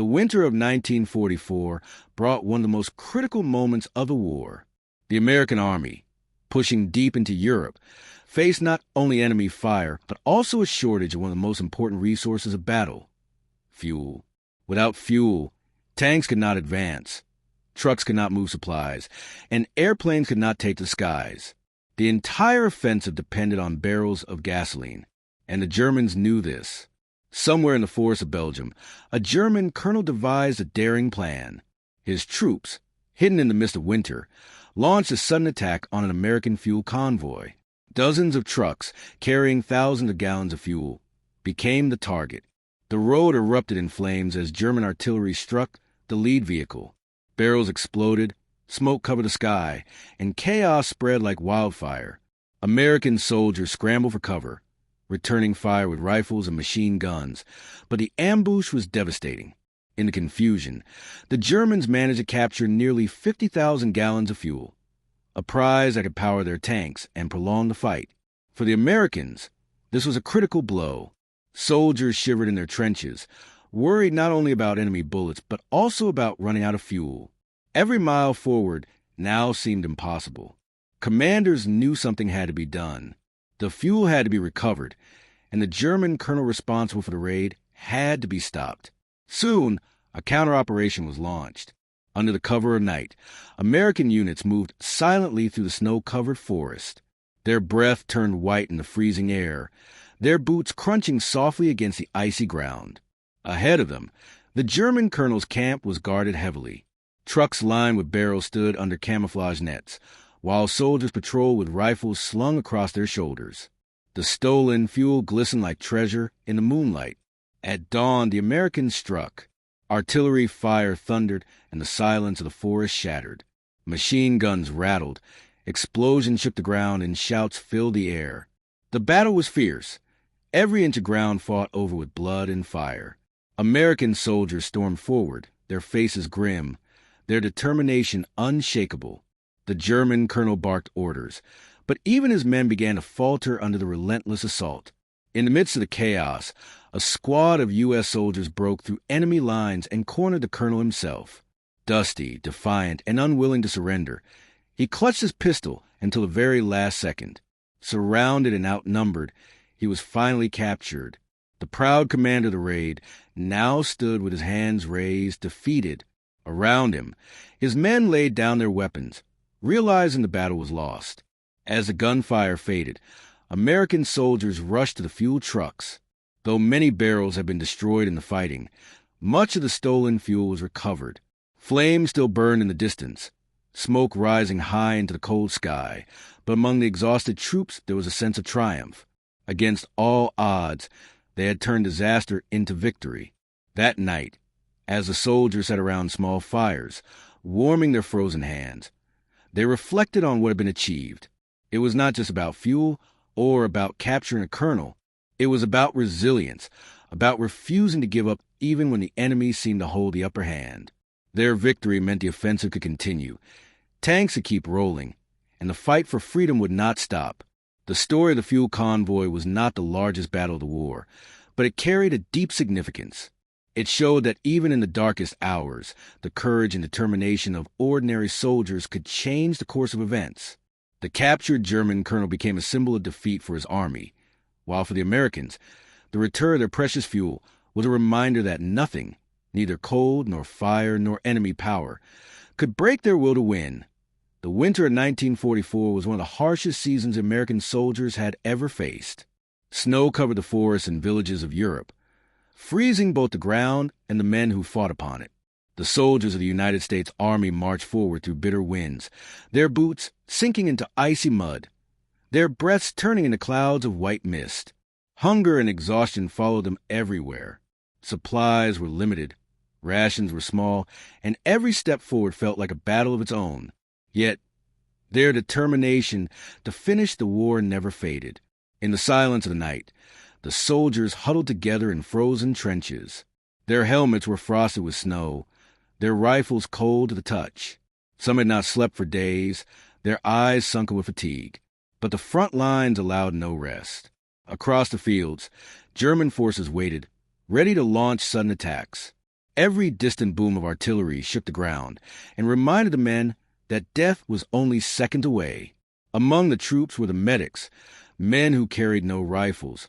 The winter of 1944 brought one of the most critical moments of the war. The American Army, pushing deep into Europe, faced not only enemy fire, but also a shortage of one of the most important resources of battle: fuel. Without fuel, tanks could not advance, trucks could not move supplies, and airplanes could not take the skies. The entire offensive depended on barrels of gasoline, and the Germans knew this. Somewhere in the forests of Belgium, a German colonel devised a daring plan. His troops, hidden in the mist of winter, launched a sudden attack on an American fuel convoy. Dozens of trucks, carrying thousands of gallons of fuel, became the target. The road erupted in flames as German artillery struck the lead vehicle. Barrels exploded, smoke covered the sky, and chaos spread like wildfire. American soldiers scrambled for cover, returning fire with rifles and machine guns, but the ambush was devastating. In the confusion, the Germans managed to capture nearly 50,000 gallons of fuel, a prize that could power their tanks and prolong the fight. For the Americans, this was a critical blow. Soldiers shivered in their trenches, worried not only about enemy bullets, but also about running out of fuel. Every mile forward now seemed impossible. Commanders knew something had to be done. The fuel had to be recovered, and the German colonel responsible for the raid had to be stopped. Soon, a counter-operation was launched. Under the cover of night, American units moved silently through the snow-covered forest. Their breath turned white in the freezing air, their boots crunching softly against the icy ground. Ahead of them, the German colonel's camp was guarded heavily. Trucks lined with barrels stood under camouflage nets, while soldiers patrolled with rifles slung across their shoulders. The stolen fuel glistened like treasure in the moonlight. At dawn, the Americans struck. Artillery fire thundered, and the silence of the forest shattered. Machine guns rattled. Explosions shook the ground, and shouts filled the air. The battle was fierce. Every inch of ground fought over with blood and fire. American soldiers stormed forward, their faces grim, their determination unshakable. The German colonel barked orders, but even his men began to falter under the relentless assault. In the midst of the chaos, a squad of U.S. soldiers broke through enemy lines and cornered the colonel himself. Dusty, defiant, and unwilling to surrender, he clutched his pistol until the very last second. Surrounded and outnumbered, he was finally captured. The proud commander of the raid now stood with his hands raised, defeated. Around him, his men laid down their weapons, realizing the battle was lost. As the gunfire faded, American soldiers rushed to the fuel trucks. Though many barrels had been destroyed in the fighting, much of the stolen fuel was recovered. Flames still burned in the distance, smoke rising high into the cold sky, but among the exhausted troops there was a sense of triumph. Against all odds, they had turned disaster into victory. That night, as the soldiers sat around small fires, warming their frozen hands, they reflected on what had been achieved. It was not just about fuel or about capturing a colonel. It was about resilience, about refusing to give up even when the enemy seemed to hold the upper hand. Their victory meant the offensive could continue. Tanks would keep rolling, and the fight for freedom would not stop. The story of the fuel convoy was not the largest battle of the war, but it carried a deep significance. It showed that even in the darkest hours, the courage and determination of ordinary soldiers could change the course of events. The captured German colonel became a symbol of defeat for his army, while for the Americans, the return of their precious fuel was a reminder that nothing, neither cold nor fire nor enemy power, could break their will to win. The winter of 1944 was one of the harshest seasons American soldiers had ever faced. Snow covered the forests and villages of Europe, freezing both the ground and the men who fought upon it. The soldiers of the United States Army marched forward through bitter winds, their boots sinking into icy mud, their breaths turning into clouds of white mist. Hunger and exhaustion followed them everywhere. Supplies were limited, rations were small, and every step forward felt like a battle of its own. Yet, their determination to finish the war never faded. In the silence of the night, the soldiers huddled together in frozen trenches. Their helmets were frosted with snow, their rifles cold to the touch. Some had not slept for days, their eyes sunken with fatigue. But the front lines allowed no rest. Across the fields, German forces waited, ready to launch sudden attacks. Every distant boom of artillery shook the ground and reminded the men that death was only seconds away. Among the troops were the medics, men who carried no rifles,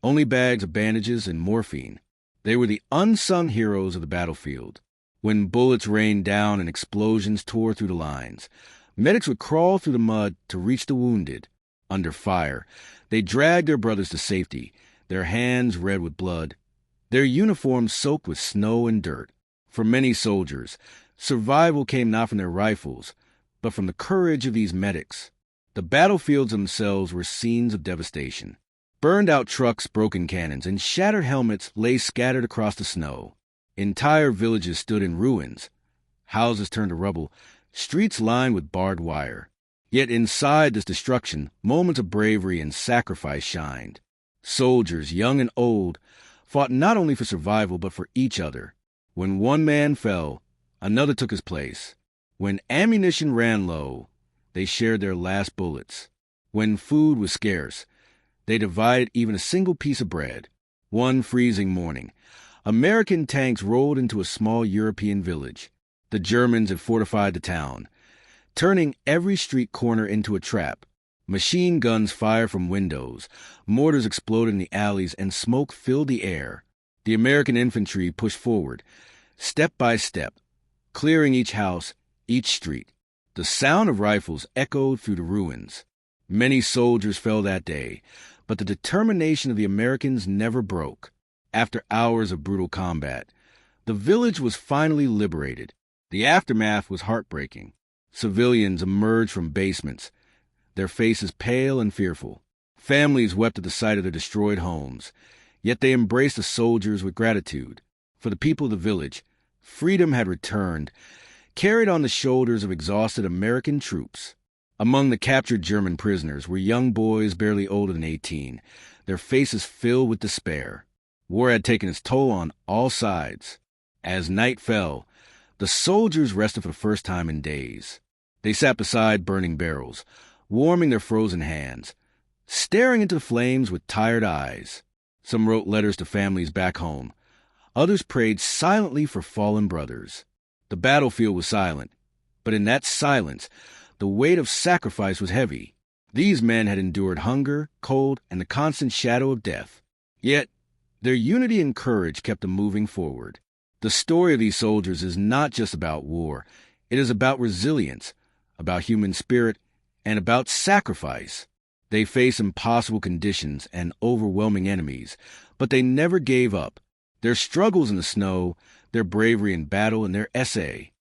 only bags of bandages and morphine. They were the unsung heroes of the battlefield. When bullets rained down and explosions tore through the lines, medics would crawl through the mud to reach the wounded. Under fire, they dragged their brothers to safety, their hands red with blood, their uniforms soaked with snow and dirt. For many soldiers, survival came not from their rifles, but from the courage of these medics. The battlefields themselves were scenes of devastation. Burned-out trucks, broken cannons, and shattered helmets lay scattered across the snow. Entire villages stood in ruins, houses turned to rubble, streets lined with barbed wire. Yet inside this destruction, moments of bravery and sacrifice shined. Soldiers, young and old, fought not only for survival but for each other. When one man fell, another took his place. When ammunition ran low, they shared their last bullets. When food was scarce, they divided even a single piece of bread. One freezing morning, American tanks rolled into a small European village. The Germans had fortified the town, turning every street corner into a trap. Machine guns fired from windows, mortars exploded in the alleys, and smoke filled the air. The American infantry pushed forward, step by step, clearing each house, each street. The sound of rifles echoed through the ruins. Many soldiers fell that day, but the determination of the Americans never broke. After hours of brutal combat, the village was finally liberated. The aftermath was heartbreaking. Civilians emerged from basements, their faces pale and fearful. Families wept at the sight of their destroyed homes, yet they embraced the soldiers with gratitude. For the people of the village, freedom had returned, carried on the shoulders of exhausted American troops. Among the captured German prisoners were young boys barely older than 18, their faces filled with despair. War had taken its toll on all sides. As night fell, the soldiers rested for the first time in days. They sat beside burning barrels, warming their frozen hands, staring into the flames with tired eyes. Some wrote letters to families back home. Others prayed silently for fallen brothers. The battlefield was silent, but in that silence, the weight of sacrifice was heavy. These men had endured hunger, cold, and the constant shadow of death. Yet, their unity and courage kept them moving forward. The story of these soldiers is not just about war. It is about resilience, about human spirit, and about sacrifice. They faced impossible conditions and overwhelming enemies, but they never gave up. Their struggles in the snow, their bravery in battle, and their essay